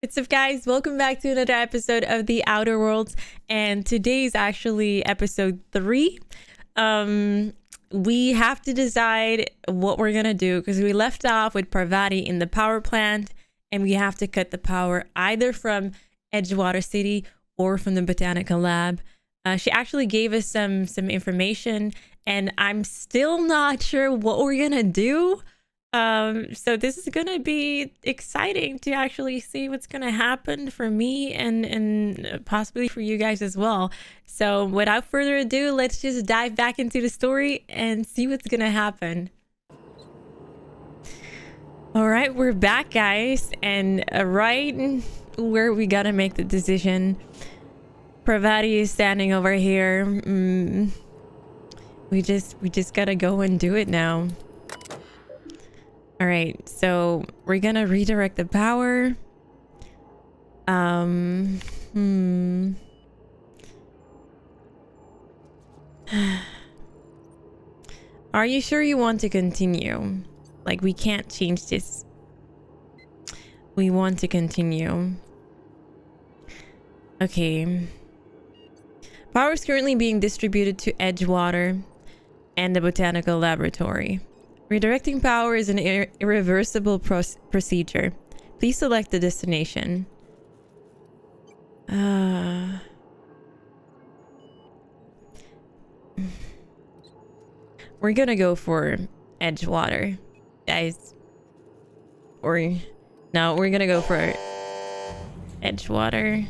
What's up, guys? Welcome back to another episode of The Outer Worlds, and today's actually episode 3. We have to decide what we're gonna do because we left off with Parvati in the power plant, and we have to cut the power either from Edgewater City or from the botanical lab. She actually gave us some information, and I'm still not sure what we're gonna do. So this is gonna be exciting to actually see what's gonna happen for me and possibly for you guys as well. So without further ado, let's just dive back into the story and see what's gonna happen. All right, we're back, guys, and right where we gotta make the decision. Parvati is standing over here. We just gotta go and do it now. All right, so we're gonna redirect the power. Are you sure you want to continue? Like, we can't change this. We want to continue. Okay. Power is currently being distributed to Edgewater and the botanical laboratory. Redirecting power is an irreversible procedure. Please select the destination. We're gonna go for Edgewater, guys. Or no, we're gonna go for Edgewater.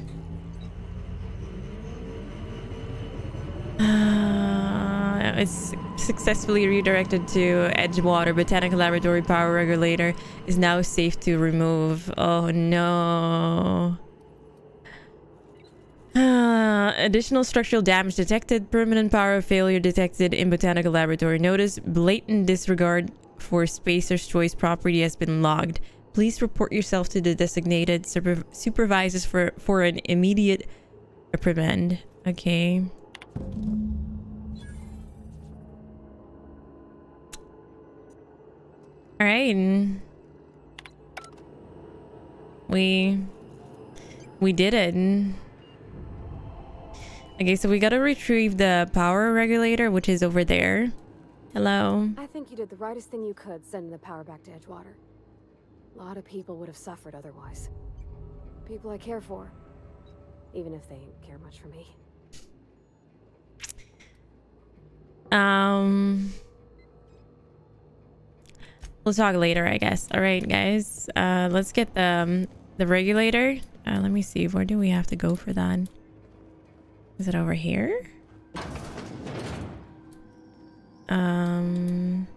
It's successfully redirected to Edgewater. Botanical Laboratory power regulator is now safe to remove. Oh no. Additional structural damage detected. Permanent power failure detected in Botanical Laboratory. Notice blatant disregard for Spacer's Choice property has been logged. Please report yourself to the designated supervisors for an immediate reprimand. Okay. All right, we did it. Okay, so we gotta retrieve the power regulator, which is over there. Hello. I think you did the rightest thing you could, sending the power back to Edgewater. A lot of people would have suffered otherwise. People I care for, even if they didn't care much for me. We'll talk later, I guess. All right, guys. Let's get the regulator. Let me see. Where do we have to go for that? Is it over here? Okay,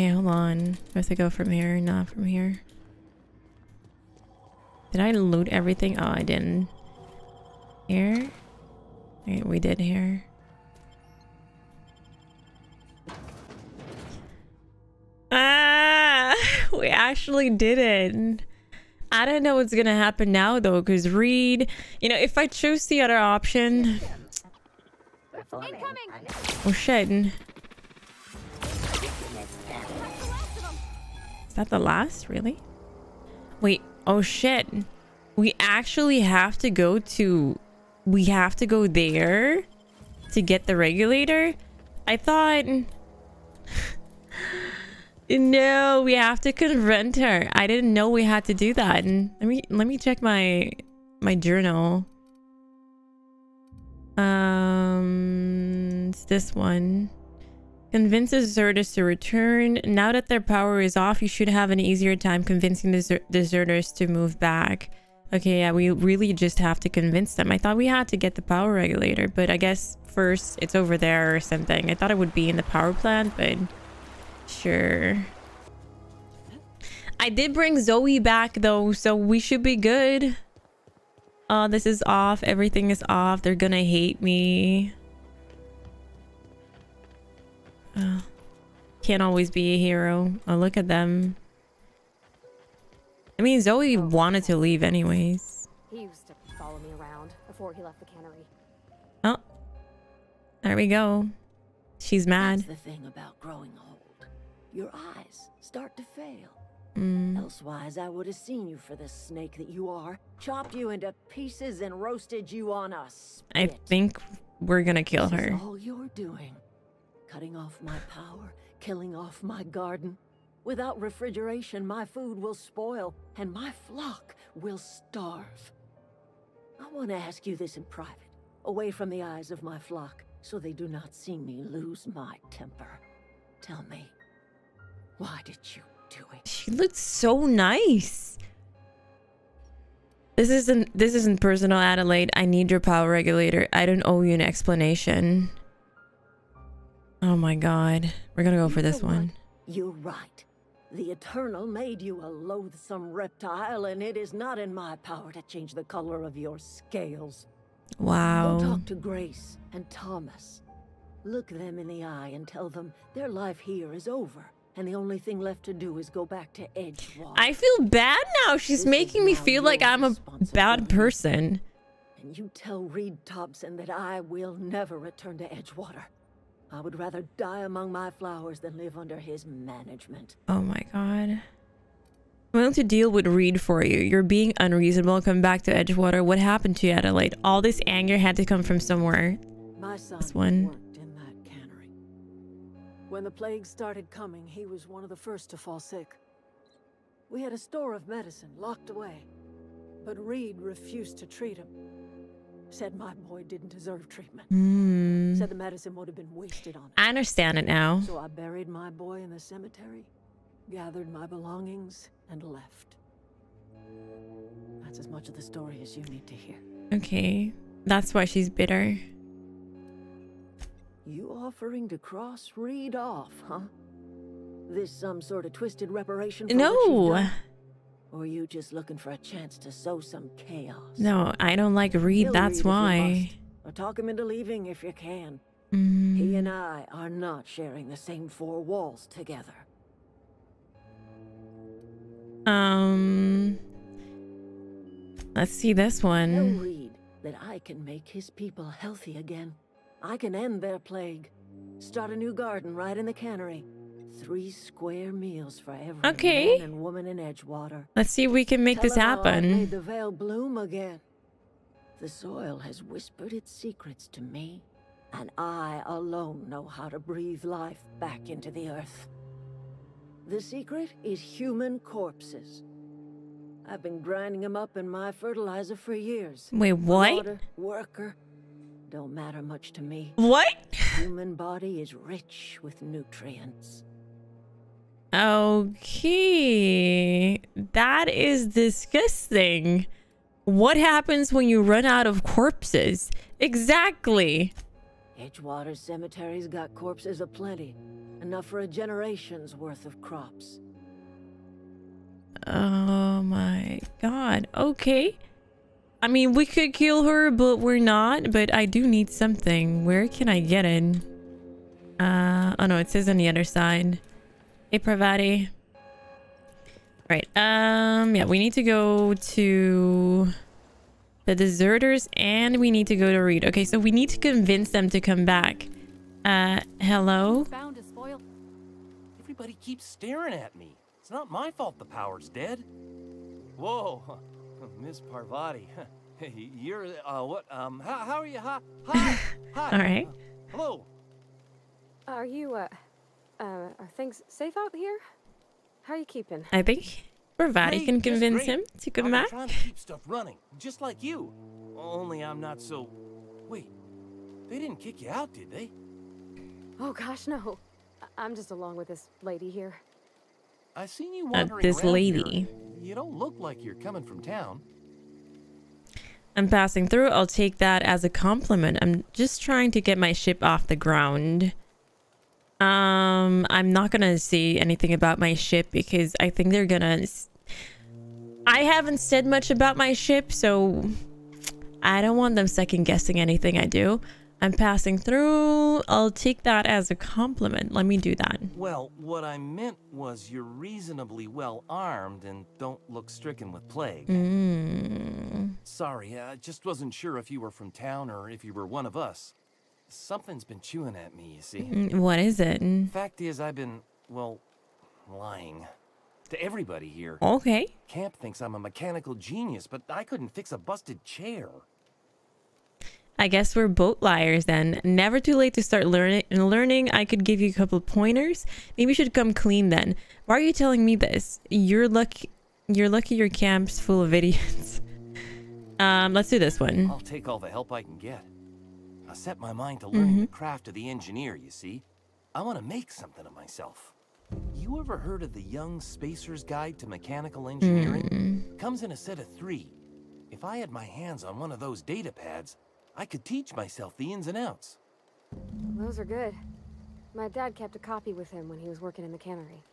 hold on. We have to go from here, not from here. Did I loot everything? Oh, I didn't. Here? Okay, we did here. We actually did it. I don't know what's gonna happen now though, because Reed, you know, if I choose the other option. Oh shit. Is that the last? Really? Wait, oh shit. We actually have to go to, we have to go there to get the regulator? I thought no, we have to confront her. I didn't know we had to do that. And let me check my journal. It's this one. Convince deserters to return. Now that their power is off, you should have an easier time convincing deserters to move back. Okay, yeah, we really just have to convince them. I thought we had to get the power regulator, but I guess first it's over there or something. I thought it would be in the power plant, but sure. I did bring Zoe back though, so we should be good. Oh, this is off. Everything is off. They're gonna hate me. Can't always be a hero. Oh, look at them. I mean, Zoe wanted to leave anyways. He used to follow me around before he left the cannery. Oh, there we go. She's mad. That's the thing about growing old. Your eyes start to fail. Elsewise, I would have seen you for the snake that you are, chopped you into pieces and roasted you on a spit. I think we're gonna kill This her. is all you're doing. Cutting off my power, killing off my garden. Without refrigeration, my food will spoil, and my flock will starve. I want to ask you this in private, away from the eyes of my flock, so they do not see me lose my temper. Tell me, why did you do it? She looks so nice. This isn't personal, Adelaide. I need your power regulator. I don't owe you an explanation. Oh my god. We're gonna go for this one. You're right. The Eternal made you a loathsome reptile, and it is not in my power to change the color of your scales. Wow. Go talk to Grace and Thomas. Look them in the eye and tell them their life here is over, and the only thing left to do is go back to Edgewater. I feel bad now. She's making me feel like I'm a bad person. And you tell Reed Thompson that I will never return to Edgewater. I would rather die among my flowers than live under his management. Oh my god. I'm willing to deal with Reed for you. You're being unreasonable. Come back to Edgewater. What happened to you, Adelaide? All this anger had to come from somewhere. My son This one. worked in that cannery. When the plague started coming, he was one of the first to fall sick. We had a store of medicine locked away, but Reed refused to treat him. Said my boy didn't deserve treatment. Said the medicine would have been wasted on him. I understand it now. So I buried my boy in the cemetery, gathered my belongings, and left. That's as much of the story as you need to hear. Okay. That's why she's bitter. You offering to cross Reed off, huh? This some sort of twisted reparation for what you've No. done? Or you just looking for a chance to sow some chaos? No, I don't like Reed. Kill That's Reed if you why. must, or talk him into leaving if you can. Mm. He and I are not sharing the same four walls together. Let's see this Tell one. Reed that I can make his people healthy again. I can end their plague. Start a new garden right in the cannery. 3 square meals for every Okay. man and woman in Edgewater. Let's see if we can make Tell this him how I happen. made the veil bloom again. The soil has whispered its secrets to me, and I alone know how to breathe life back into the earth. The secret is human corpses. I've been grinding them up in my fertilizer for years. Wait, what? Water, worker, don't matter much to me. What? Human body is rich with nutrients. Okay. That is disgusting. What happens when you run out of corpses? Exactly. Edgewater Cemetery's got corpses aplenty. Enough for a generation's worth of crops. Oh my god. Okay. I mean, we could kill her, but we're not. But I do need something. Where can I get it? Oh no, it says on the other side. Hey, Pravati. Right. Yeah, we need to go to the deserters and we need to go to Reed. Okay, so we need to convince them to come back. Hello? Found a spoil. Everybody keeps staring at me. It's not my fault the power's dead. Whoa, Miss Parvati. Hey, you're, what, how are you? Hi. Hi. All right. Hello. Are you, are things safe out here? How are you keeping? I think Pravati can convince him to come back. I'm trying to keep stuff running, just like you. Only I'm not so... Wait, they didn't kick you out, did they? Oh gosh, no. I'm just along with this lady here. I seen you wandering This around lady. here. You don't look like you're coming from town. I'm passing through. I'll take that as a compliment. I'm just trying to get my ship off the ground. I'm not gonna say anything about my ship because I think they're gonna... I haven't said much about my ship, so I don't want them second guessing anything I do. I'm passing through. I'll take that as a compliment. Let me do that. Well, what I meant was you're reasonably well armed and don't look stricken with plague. Sorry, I just wasn't sure if you were from town or if you were one of us. Something's been chewing at me, you see. What is it? Fact is, I've been, well, lying. To everybody here. Okay. Camp thinks I'm a mechanical genius, but I couldn't fix a busted chair. I guess we're both liars then. Never too late to start learning. I could give you a couple pointers. Maybe you should come clean then. Why are you telling me this? You're lucky your camp's full of idiots. Let's do this one. I'll take all the help I can get. I set my mind to learning the craft of the engineer, you see. I want to make something of myself. You ever heard of the Young Spacer's Guide to Mechanical Engineering? Comes in a set of 3. If I had my hands on one of those data pads, I could teach myself the ins and outs. Those are good. My dad kept a copy with him when he was working in the cannery.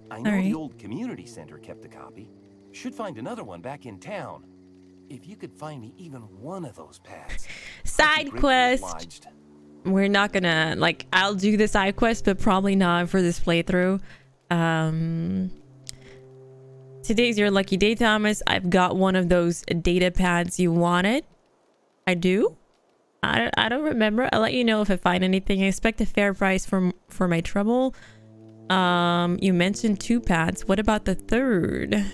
I know the old community center kept a copy. Should find another one back in town. If you could find me even one of those pads. Side quest. We're not gonna, like, I'll do the side quest, but probably not for this playthrough. Today's your lucky day, Thomas. I've got one of those data pads you wanted. I do. I don't remember. I'll let you know if I find anything. I expect a fair price for my trouble. You mentioned 2 pads. What about the 3rd?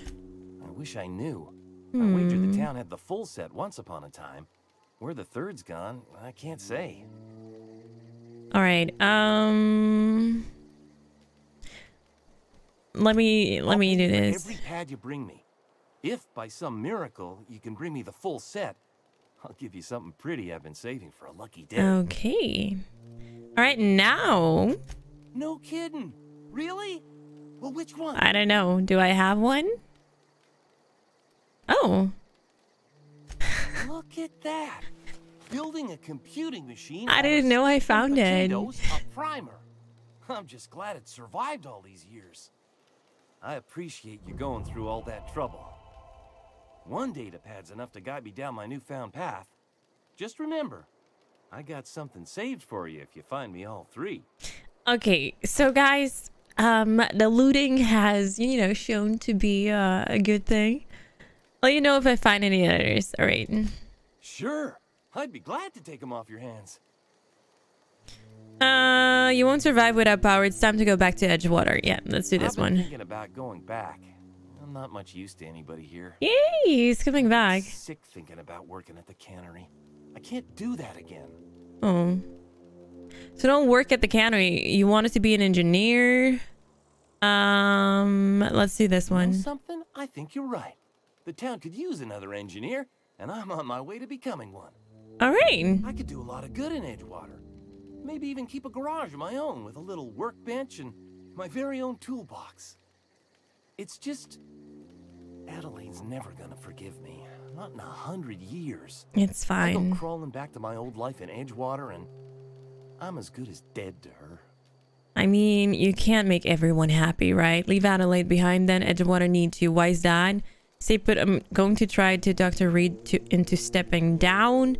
I wish I knew. I wagered the town had the full set once upon a time. Where the 3rd's gone, I can't say. All right. Let me do this. Every pad you bring me. If by some miracle you can bring me the full set, I'll give you something pretty I've been saving for a lucky day. Okay. All right, now. No kidding. Really? Well, which one? I don't know. Do I have one? Oh. Look at that. Building a computing machine. I didn't know I found it. A primer. I'm just glad it survived all these years. I appreciate you going through all that trouble. One data pad's enough to guide me down my newfound path. Just remember, I got something saved for you if you find me all 3. Okay, so guys, the looting has, you know, shown to be a good thing. Let you know if I find any others. All right. Sure. I'd be glad to take them off your hands. You won't survive without power. It's time to go back to Edgewater. Yeah, let's do this one. Thinking about going back. I'm not much use to anybody here. Yay, he's coming back. I'm sick thinking about working at the cannery. I can't do that again. Oh. So don't work at the cannery. You wanted to be an engineer? Let's do this one. You know something? I think you're right. The town could use another engineer, and I'm on my way to becoming one. All right. I could do a lot of good in Edgewater. Maybe even keep a garage of my own with a little workbench and my very own toolbox. It's just... Adelaide's never gonna forgive me. Not in 100 years. It's fine. I go crawling back to my old life in Edgewater, and I'm as good as dead to her. I mean, you can't make everyone happy, right? Leave Adelaide behind then. Edgewater needs you. Why is that? Say put, I'm going to try to Dr. Reed into stepping down.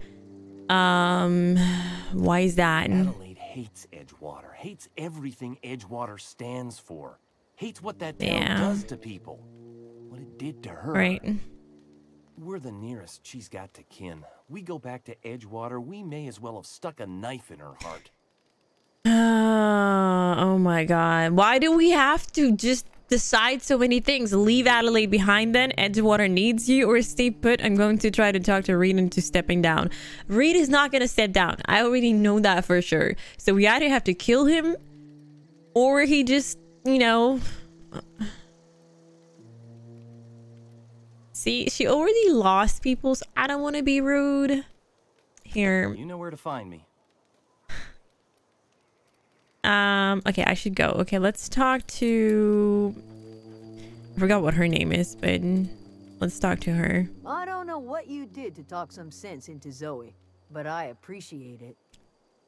Why is that? Adelaide hates Edgewater. Hates everything Edgewater stands for. Hates what that town does to people. What it did to her. Right. We're the nearest she's got to kin. We go back to Edgewater, we may as well have stuck a knife in her heart. Oh my god. Why do we have to just decide so many things? Leave Adelaide behind then. Edgewater needs you, or stay put. I'm going to try to talk to Reed into stepping down. Reed is not going to step down. I already know that for sure. So we either have to kill him, or he just, you know... See, she already lost people, so I don't want to be rude. Here. You know where to find me. Okay, I should go. Okay, let's talk to... I forgot what her name is, but let's talk to her. I don't know what you did to talk some sense into Zoe, but I appreciate it.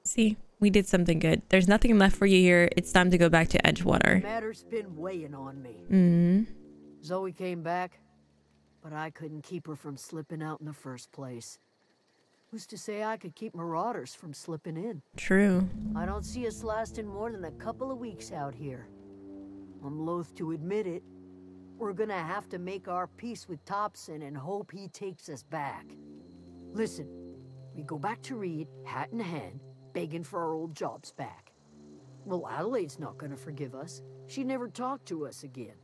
See, we did something good. There's nothing left for you here. It's time to go back to Edgewater. The matter's been weighing on me. Mm-hmm. Zoe came back, but I couldn't keep her from slipping out in the first place. Who's to say I could keep marauders from slipping in? True. I don't see us lasting more than a couple of weeks out here. I'm loath to admit it. We're gonna have to make our peace with Thompson and hope he takes us back. Listen, we go back to Reed, hat in hand, begging for our old jobs back. Well, Adelaide's not gonna forgive us. She never talked to us again.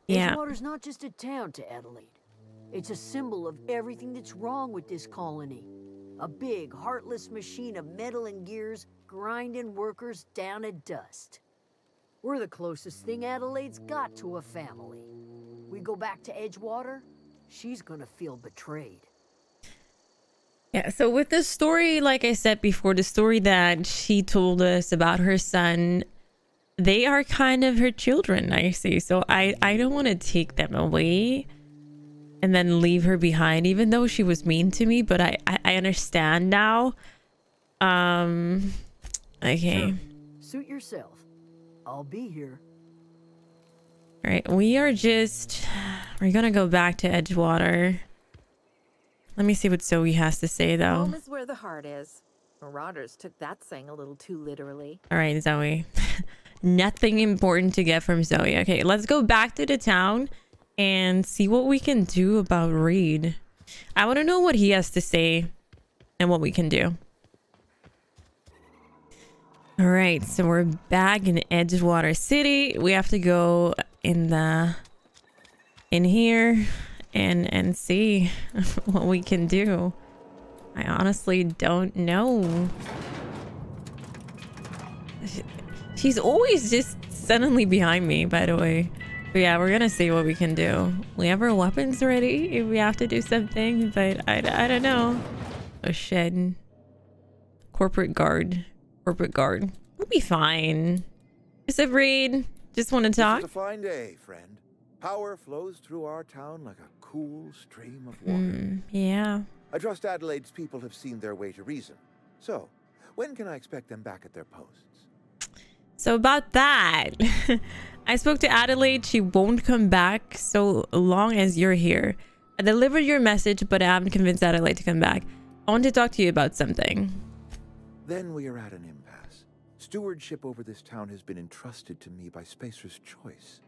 Yeah. Edgewater's not just a town to Adelaide. It's a symbol of everything that's wrong with this colony. A big, heartless machine of metal and gears grinding workers down to dust. We're the closest thing Adelaide's got to a family. We go back to Edgewater, she's gonna feel betrayed. Yeah, so with the story, like I said before, the story that she told us about her son, they are kind of her children, I see. So I don't want to take them away and then leave her behind, even though she was mean to me, but I understand now. Okay. Sure. Suit yourself. I'll be here. All right, we're gonna go back to Edgewater. Let me see what Zoe has to say, though. Home is where the heart is. Marauders took that saying a little too literally. All right, Zoe. Nothing important to get from Zoe. Okay, let's go back to the town and see what we can do about Reed. I want to know what he has to say and what we can do. All right, so we're back in Edgewater City. We have to go in here and see what we can do. I honestly don't know. She's always just suddenly behind me, by the way. But yeah, we're gonna see what we can do. We have our weapons ready if we have to do something, but I don't know. Oh shit. Corporate guard. We'll be fine. What's up, Reed? Just want to talk? It's a fine day, friend. Power flows through our town like a cool stream of water. Yeah. I trust Adelaide's people have seen their way to reason. So, when can I expect them back at their posts? So about that, I spoke to Adelaide. She won't come back so long as you're here. I delivered your message, but I haven't convinced Adelaide to come back. I want to talk to you about something. Then we are at an impasse. Stewardship over this town has been entrusted to me by Spacer's Choice.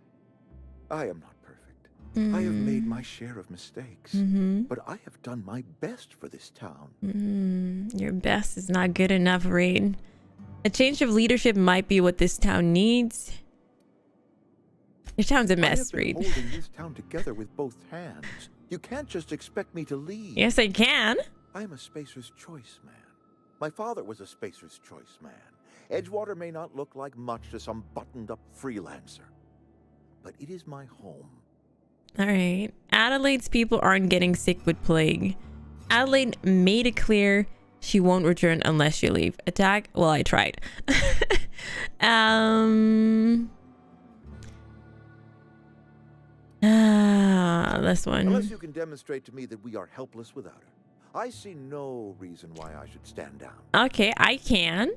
I am not perfect. I have made my share of mistakes, but I have done my best for this town. Your best is not good enough, Reed. A change of leadership might be what this town needs. Your town's a mess, Reed. I have been holding this town together with both hands. You can't just expect me to leave. Yes, I can. I am a Spacer's Choice man. My father was a Spacer's Choice man. Edgewater may not look like much to some buttoned-up freelancer, but it is my home. All right. Adelaide's people aren't getting sick with plague. Adelaide made it clear she won't return unless you leave. Attack? Well, I tried. This one. Unless you can demonstrate to me that we are helpless without her, I see no reason why I should stand down. Okay, I can.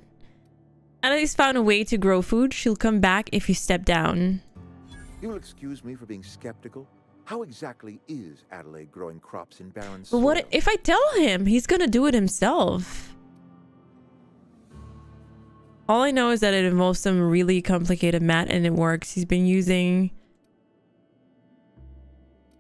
Adelaide's found a way to grow food. She'll come back if you step down. You will excuse me for being skeptical. How exactly is Adelaide growing crops in barren But soil? what if I tell him? He's gonna do it himself. All I know is that it involves some really complicated math and it works. He's been using...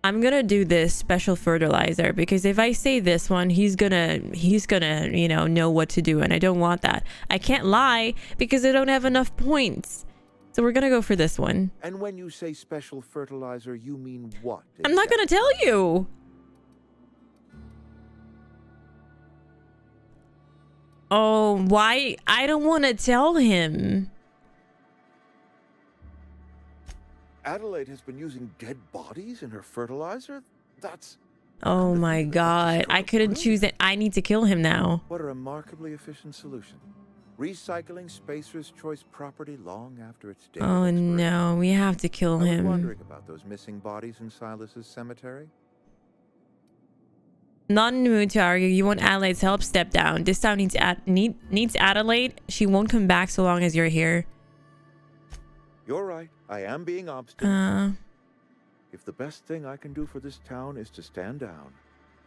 I'm gonna do this special fertilizer because if I say this one, he's gonna, you know what to do, and I don't want that. I can't lie because I don't have enough points. So we're gonna go for this one. And when you say special fertilizer, you mean what? I'm not gonna tell you. Oh, why? I don't want to tell him. Adelaide has been using dead bodies in her fertilizer? That's... Oh my god. I couldn't choose it. I need to kill him now. What a remarkably efficient solution. Recycling Spacer's Choice property long after its day. Oh no, we have to kill I was him. wondering about those missing bodies in Silas's cemetery. Not in the mood to argue. You want Adelaide's help? Step down. This town needs Adelaide. She won't come back so long as you're here. You're right. I am being obstinate. Uh, If the best thing I can do for this town is to stand down,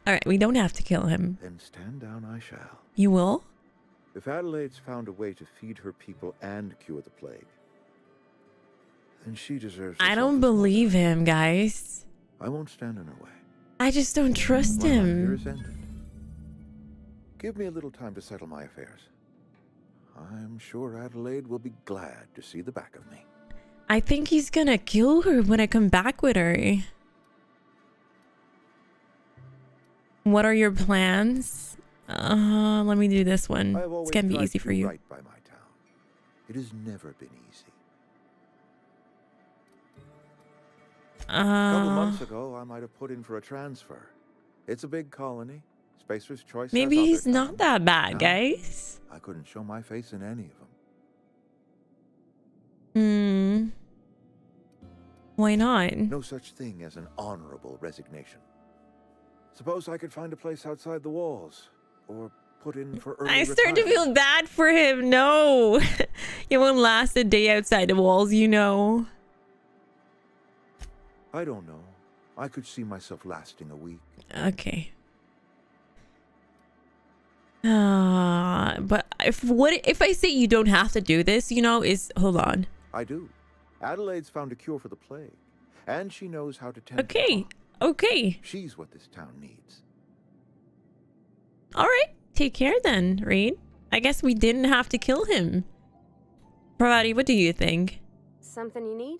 Alright, we don't have to kill him. then stand down I shall. You will? If Adelaide's found a way to feed her people and cure the plague, then she deserves I herself don't a small believe dice. him, guys. I won't stand in her way. I just don't trust While my him. year is ended. Give me a little time to settle my affairs. I'm sure Adelaide will be glad to see the back of me. I think he's gonna kill her when I come back with her. What are your plans? Let me do this one. It's gonna be easy for you. Right by my town. It has never been easy. A couple months ago, I might have put in for a transfer. It's a big colony. Spacer's Choice. Maybe he's not that bad, guys. I couldn't show my face in any of them. Why not? No such thing as an honorable resignation. Suppose I could find a place outside the walls, or put in for early I start to retirement. feel bad for him. No, he won't last a day outside the walls, you know. I don't know. I could see myself lasting a week. Okay. But if I say you don't have to do this, you know, hold on. I do. Adelaide's found a cure for the plague, and she knows how to tend to Okay. crop. Okay. She's what this town needs. All right. Take care then, Reed. I guess we didn't have to kill him. Parvati, what do you think? Something you need?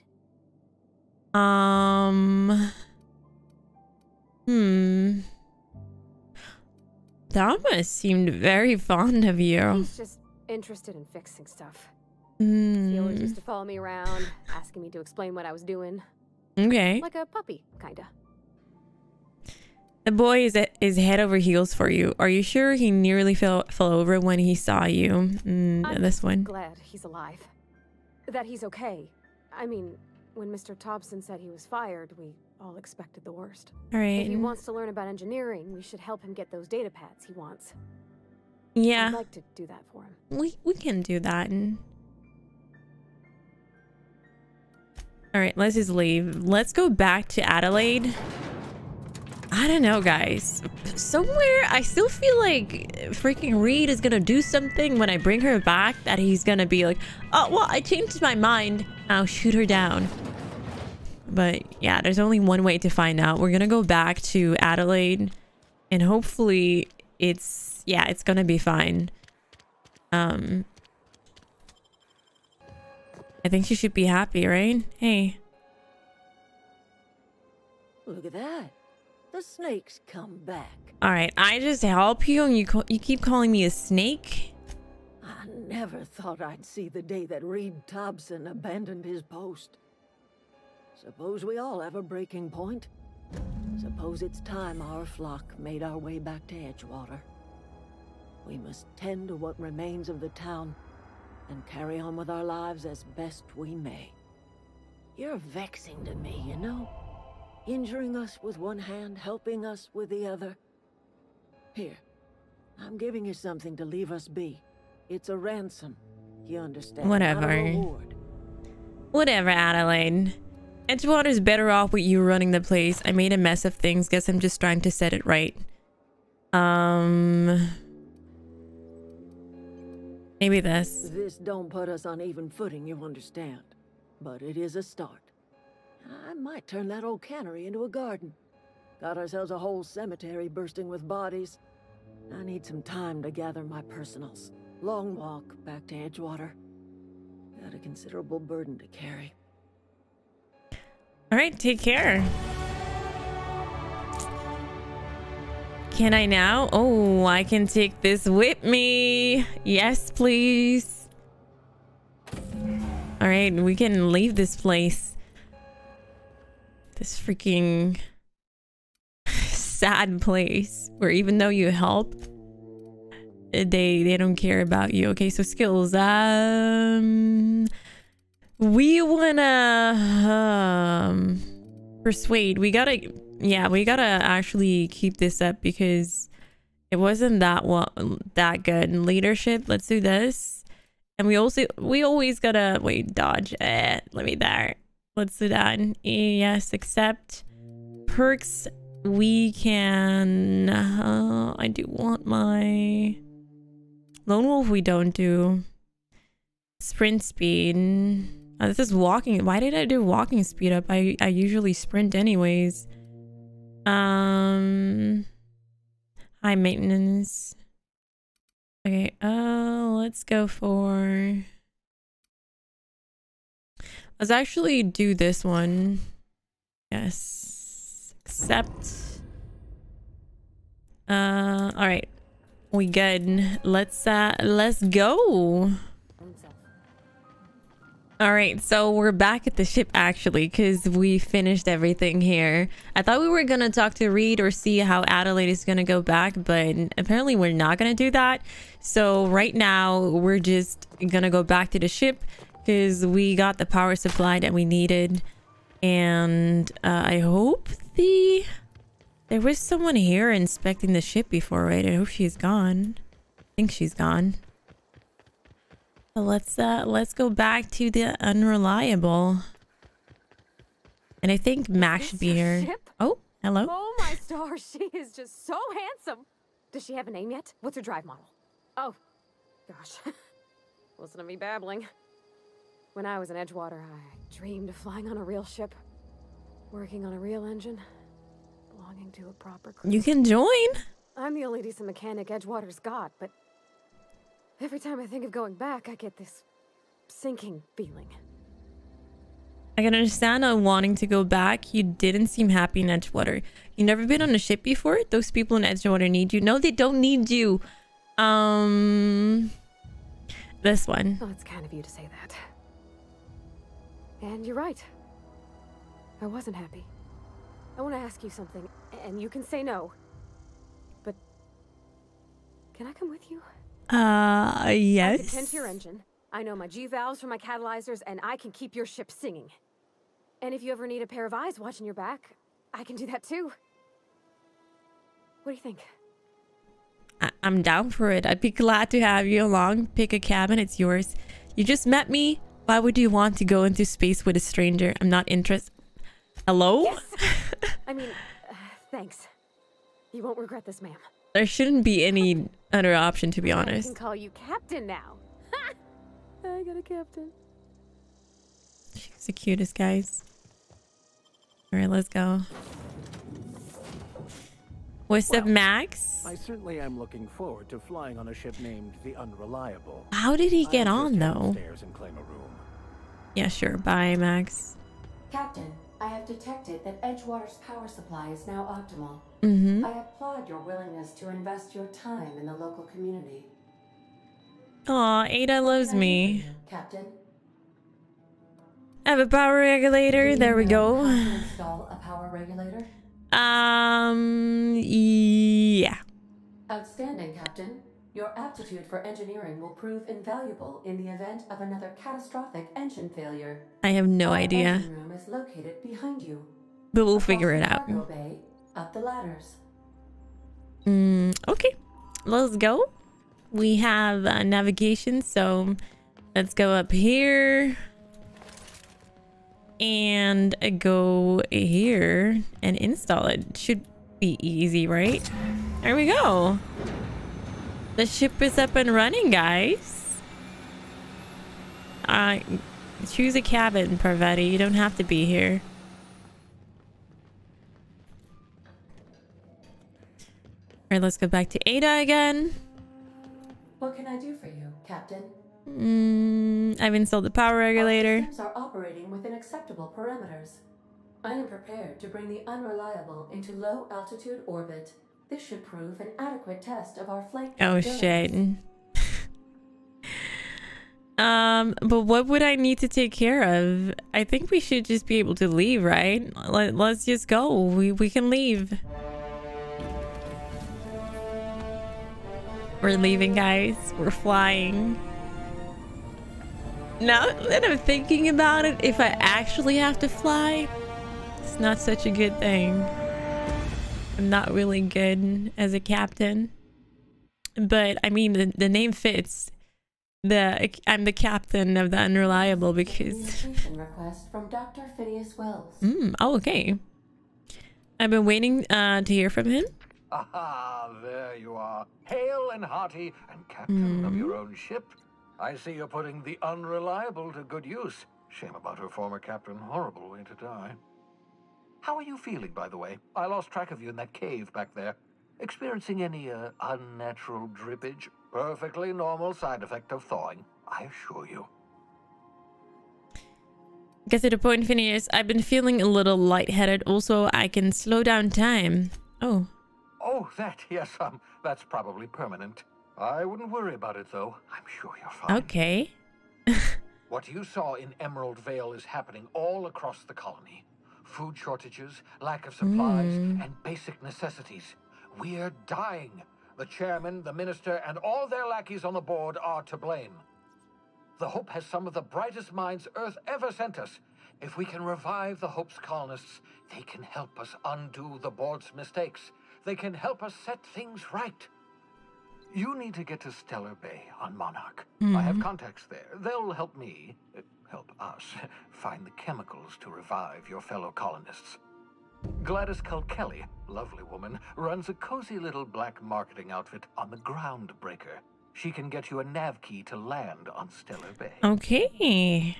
Thomas seemed very fond of you. He's just interested in fixing stuff. He always used to follow me around, asking me to explain what I was doing. Okay. Like a puppy, kinda. The boy is head over heels for you. Are you sure he nearly fell over when he saw you? This one. Glad he's alive. That he's okay. I mean, when Mr. Thompson said he was fired, we all expected the worst. All right. If he wants to learn about engineering, we should help him get those data pads he wants. Yeah. I'd like to do that for him. We can do that. All right, let's just leave. Let's go back to Adelaide. I don't know, guys. Somewhere, I still feel like freaking Reed is gonna do something when I bring her back that he's gonna be like, oh, well, I changed my mind. I'll shoot her down. But yeah, there's only one way to find out. We're gonna go back to Adelaide and hopefully it's gonna be fine. I think she should be happy, right? Hey. Look at that. The snake's come back. All right, I just help you and you keep calling me a snake? I never thought I'd see the day that Reed Thompson abandoned his post. Suppose we all have a breaking point. Suppose it's time our flock made our way back to Edgewater. We must tend to what remains of the town and carry on with our lives as best we may. You're vexing to me, you know? Injuring us with one hand, helping us with the other. Here, I'm giving you something to leave us be. It's a ransom, you understand? Whatever. Not a reward. Whatever, Adelaide. Edgewater's better off with you running the place. I made a mess of things. Guess I'm just trying to set it right. Maybe this. This don't put us on even footing, you understand. But it is a start. I might turn that old cannery into a garden. Got ourselves a whole cemetery bursting with bodies. I need some time to gather my personals. Long walk back to Edgewater. Got a considerable burden to carry. All right, take care. Can I now? Oh, I can take this with me. Yes, please. All right, we can leave this place. This freaking sad place where even though you help, they don't care about you. Okay, so skills. We wanna persuade. We gotta actually keep this up because it wasn't that good. In leadership, let's do this. And we always gotta dodge. Let me there. Let's do that. Yes, accept. Perks, we can... I do want my... Lone Wolf we don't do. Sprint speed. This is walking. Why did I do walking speed up? I usually sprint anyways. High maintenance. Okay, let's go for... Let's actually do this one. Yes. Accept. All right. We good. Let's go. All right, so we're back at the ship actually because we finished everything here. I thought we were gonna talk to Reed or see how Adelaide is gonna go back, but apparently we're not gonna do that. So right now we're just gonna go back to the ship because we got the power supply that we needed. And I hope there was someone here inspecting the ship before, right? I hope she's gone. I think she's gone. Let's go back to the unreliable. And I think Max should be here. Ship? Oh, hello. Oh my stars, she is just so handsome. Does she have a name yet? What's her drive model? Oh, gosh. Listen to me babbling. When I was in Edgewater, I dreamed of flying on a real ship, working on a real engine, belonging to a proper crew. You can join. I'm the only decent mechanic Edgewater's got, but every time I think of going back, I get this sinking feeling. I can understand wanting to go back. You didn't seem happy in Edgewater. You never been on a ship before? Those people in Edgewater need you. No, they don't need you. This one. Well, it's kind of you to say that. And you're right. I wasn't happy. I want to ask you something, and you can say no. But can I come with you? Yes. I can tend to your engine. I know my G-valves for my catalyzers, and I can keep your ship singing. And if you ever need a pair of eyes watching your back, I can do that too. What do you think? I'm down for it. I'd be glad to have you along. Pick a cabin, it's yours. You just met me. Why would you want to go into space with a stranger? I'm not interested. Hello? Yes. I mean, thanks. You won't regret this, ma'am. There shouldn't be any other option, to be honest. I can call you Captain now. I got a captain. She's the cutest, guys. All right, let's go. What's up, Max? I certainly am looking forward to flying on a ship named the Unreliable. How did he get on, though? Upstairs and claim a room. Yeah, sure. Bye, Max. Captain, I have detected that Edgewater's power supply is now optimal. Mm-hmm. I applaud your willingness to invest your time in the local community. Aw, Ada loves me. Captain, I have a power regulator. There we go. how to install a power regulator? Yeah. Outstanding, Captain. Your aptitude for engineering will prove invaluable in the event of another catastrophic engine failure. I have no Our idea. engine room is located behind you. But we'll Across figure it the out. cargo bay, up the ladders. Okay. Let's go. We have navigation, so let's go up here. And go here and install it. Should be easy, right? There we go. The ship is up and running, guys. Choose a cabin, Parvati. You don't have to be here. Alright, let's go back to Ada again. What can I do for you, Captain? I've installed the power regulator. Our systems are operating within acceptable parameters. I am prepared to bring the Unreliable into low altitude orbit. This should prove an adequate test of our flight Oh capabilities. shit. But what would I need to take care of? I think we should just be able to leave, right? Let's just go. We can leave. We're leaving, guys. We're flying. Now that I'm thinking about it, if I actually have to fly, it's not such a good thing. I'm not really good as a captain. But, I mean, the name fits. I'm the captain of the Unreliable because... Communication request from Dr. Phineas Wells. Oh, okay. I've been waiting to hear from him. Aha, there you are. Hale and hearty and captain of your own ship. I see you're putting the Unreliable to good use. Shame about her former captain. Horrible way to die. How are you feeling, by the way? I lost track of you in that cave back there. Experiencing any unnatural drippage? Perfectly normal side effect of thawing, I assure you. Guess the point, Phineas. I've been feeling a little lightheaded. Also, I can slow down time. Oh. Oh, yes, that's probably permanent. I wouldn't worry about it, though. I'm sure you're fine. Okay. What you saw in Emerald Vale is happening all across the colony. Food shortages, lack of supplies, and basic necessities. We're dying. The chairman, the minister, and all their lackeys on the board are to blame. The Hope has some of the brightest minds Earth ever sent us. If we can revive the Hope's colonists, they can help us undo the board's mistakes. They can help us set things right. You need to get to Stellar Bay on Monarch. I have contacts there. They'll help me, help us, find the chemicals to revive your fellow colonists. Gladys Kelly, lovely woman, runs a cozy little black marketing outfit on the Groundbreaker. She can get you a nav key to land on Stellar Bay. Okay.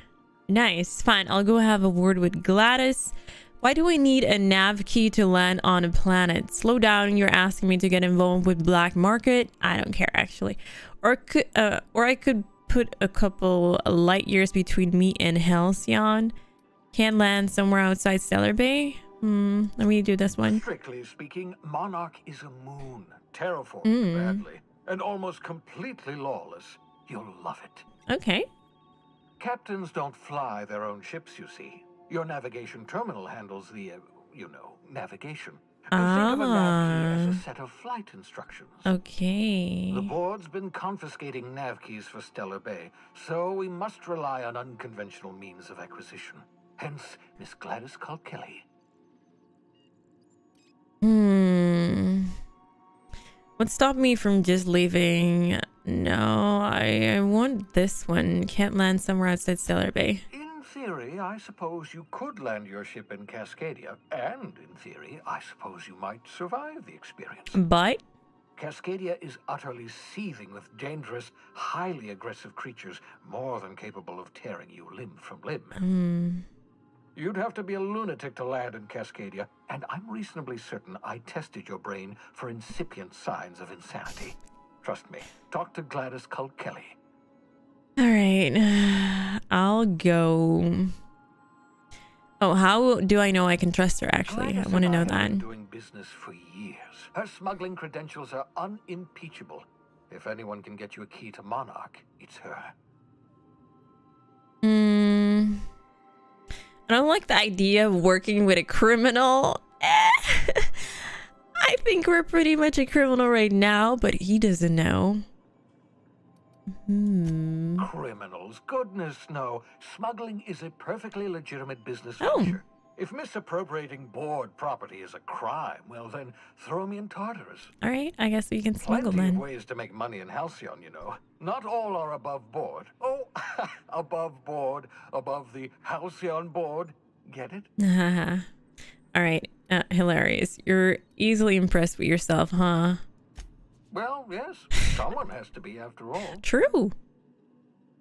Nice. Fine. I'll go have a word with Gladys. Why do I need a nav key to land on a planet? Slow down. You're asking me to get involved with black market. I don't care, actually. Or I could put a couple light years between me and Halcyon. Can't land somewhere outside Stellar Bay. Let me do this one. Strictly speaking, Monarch is a moon, terraformed badly, and almost completely lawless. You'll love it. Okay. Captains don't fly their own ships, you see. Your navigation terminal handles the, navigation. Think of a nav key as a set of flight instructions. Okay. The board's been confiscating nav keys for Stellar Bay, so we must rely on unconventional means of acquisition. Hence, Miss Gladys Kelly. What stopped me from just leaving? No, I want this one. Can't land somewhere outside Stellar Bay. In theory, I suppose you could land your ship in Cascadia, and in theory, I suppose you might survive the experience. But? Cascadia is utterly seething with dangerous, highly aggressive creatures, more than capable of tearing you limb from limb. You'd have to be a lunatic to land in Cascadia, and I'm reasonably certain I tested your brain for incipient signs of insanity. Trust me, talk to Gladys Kelly. All right, I'll go. Oh, how do I know I can trust her, actually? I want to know that. Been doing business for years. Her smuggling credentials are unimpeachable. If anyone can get you a key to Monarch, it's her. I don't like the idea of working with a criminal. I think we're pretty much a criminal right now, but he doesn't know. Criminals? Goodness, no. Smuggling is a perfectly legitimate business venture. If misappropriating board property is a crime, well then, throw me in Tartarus. All right, I guess we can smuggle Plenty then. of ways to make money in Halcyon, you know. Not all are above board. Oh, above board, above the Halcyon board. Get it? All right, hilarious. You're easily impressed with yourself, huh? Well, yes. Someone has to be, after all. True.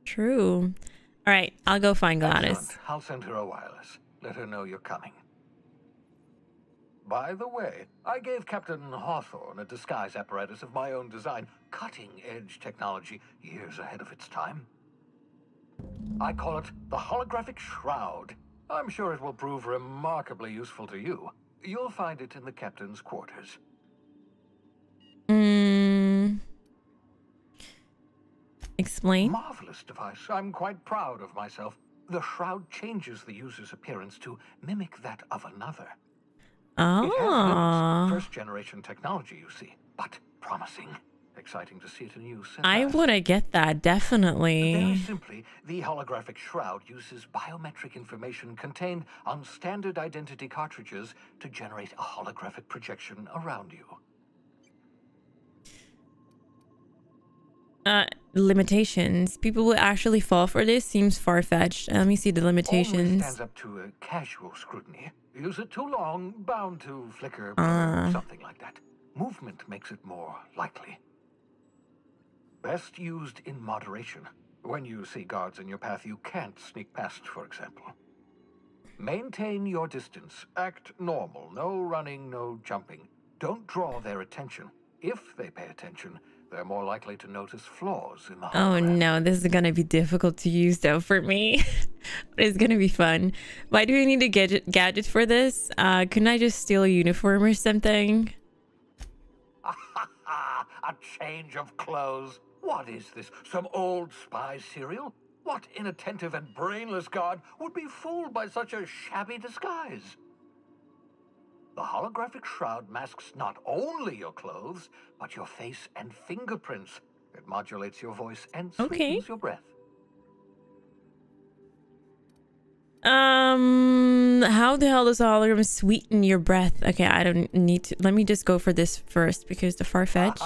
True. All right, I'll go find Gladys. Excellent. I'll send her a wireless. Let her know you're coming. By the way, I gave Captain Hawthorne a disguise apparatus of my own design, cutting-edge technology, years ahead of its time. I call it the holographic shroud. I'm sure it will prove remarkably useful to you. You'll find it in the captain's quarters. Explain. Marvelous device. I'm quite proud of myself. The shroud changes the user's appearance to mimic that of another. It has first-generation technology, you see, but promising. Exciting to see it in use. I want to get that, definitely. Very simply, the holographic shroud uses biometric information contained on standard identity cartridges to generate a holographic projection around you. Limitations. People will actually fall for this. Seems far-fetched. Let me see the limitations. Only stands up to a casual scrutiny. Use it too long, bound to flicker, something like that. Movement makes it more likely. Best used in moderation. When you see guards in your path you can't sneak past, for example. Maintain your distance. Act normal. No running, no jumping. Don't draw their attention. If they pay attention, They're more likely to notice flaws in the Oh hologram. no, this is gonna be difficult to use though for me. But it's gonna be fun. Why do we need a gadget for this? Couldn't I just steal a uniform or something? A change of clothes. What is this? Some old spy serial? What inattentive and brainless guard would be fooled by such a shabby disguise? The holographic shroud masks not only your clothes, but your face and fingerprints. It modulates your voice and sweetens your breath. How the hell does the hologram sweeten your breath? Okay, I don't need to. Let me just go for this first because the far-fetched.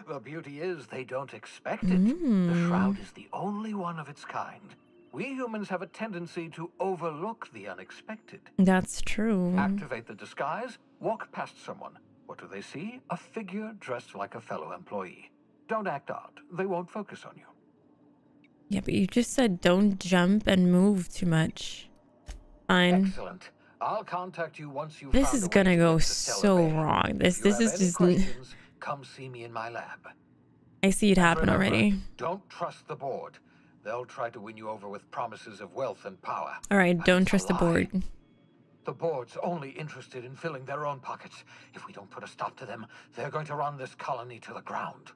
The beauty is they don't expect it. The shroud is the only one of its kind. We humans have a tendency to overlook the unexpected. That's true. Activate the disguise, walk past someone. What do they see? A figure dressed like a fellow employee. Don't act odd. They won't focus on you. Yeah, but you just said don't jump and move too much. Fine. Excellent. I'll contact you once you've This found is a way gonna to go get to so Celebrate. wrong. This If you is have any just. questions, come see me in my lab. I see it happen Remember, already. Don't trust the board. They'll try to win you over with promises of wealth and power. All right, But don't it's a trust the lie. board. The board's only interested in filling their own pockets. If we don't put a stop to them, they're going to run this colony to the ground.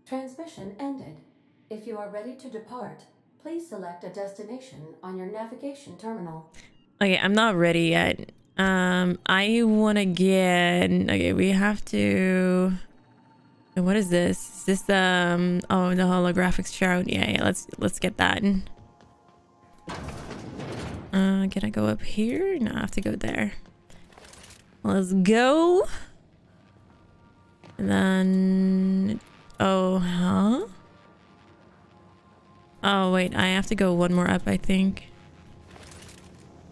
Transmission ended. If you are ready to depart, please select a destination on your navigation terminal. Okay, I'm not ready yet. I want to get. Okay, we have to. What is this? Is this oh, the holographic shroud? Yeah, let's get that. Can I go up here? No, I have to go there. Let's go. And then, oh, huh? Oh wait, I have to go one more up, I think.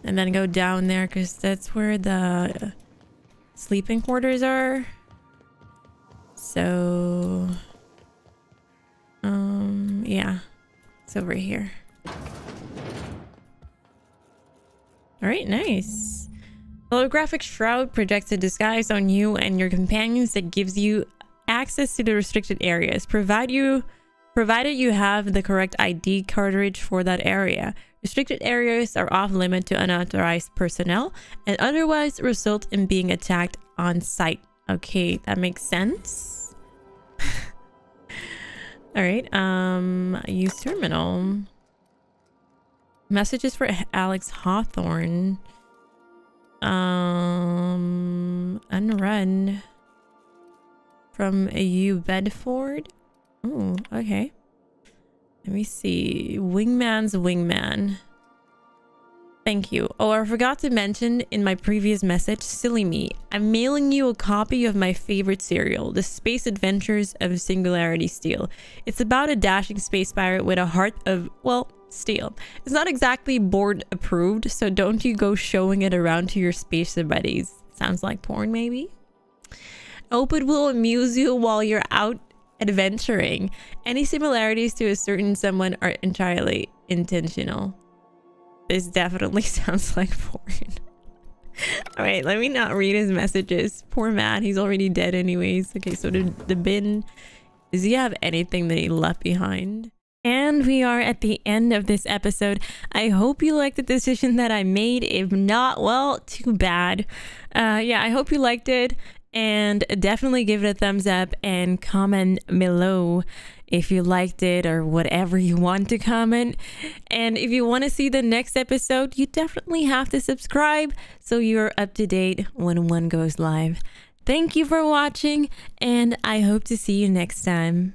And then go down there because that's where the sleeping quarters are. So, yeah, it's over here. All right, nice. Holographic shroud projects a disguise on you and your companions that gives you access to the restricted areas, provided you have the correct ID cartridge for that area. Restricted areas are off limit to unauthorized personnel and otherwise result in being attacked on sight. Okay, that makes sense. All right, use terminal. Messages for Alex Hawthorne. Unrun. From U Bedford. Oh, okay. Let me see. Wingman's wingman. Thank you. Oh, I forgot to mention in my previous message, silly me, I'm mailing you a copy of my favorite serial, The Space Adventures of Singularity Steel. It's about a dashing space pirate with a heart of, well, steel. It's not exactly board approved, so don't you go showing it around to your space buddies. Sounds like porn, maybe? Hope it will amuse you while you're out adventuring. Any similarities to a certain someone are entirely intentional. This definitely sounds like porn. All right, let me not read his messages. Poor Matt, he's already dead anyways. Okay, so the bin, does he have anything that he left behind? And we are at the end of this episode. I hope you liked the decision that I made. If not, well, too bad. Yeah, I hope you liked it. And definitely give it a thumbs up and comment below if you liked it or whatever you want to comment. And if you want to see the next episode, you definitely have to subscribe so you're up to date when one goes live. Thank you for watching, and I hope to see you next time.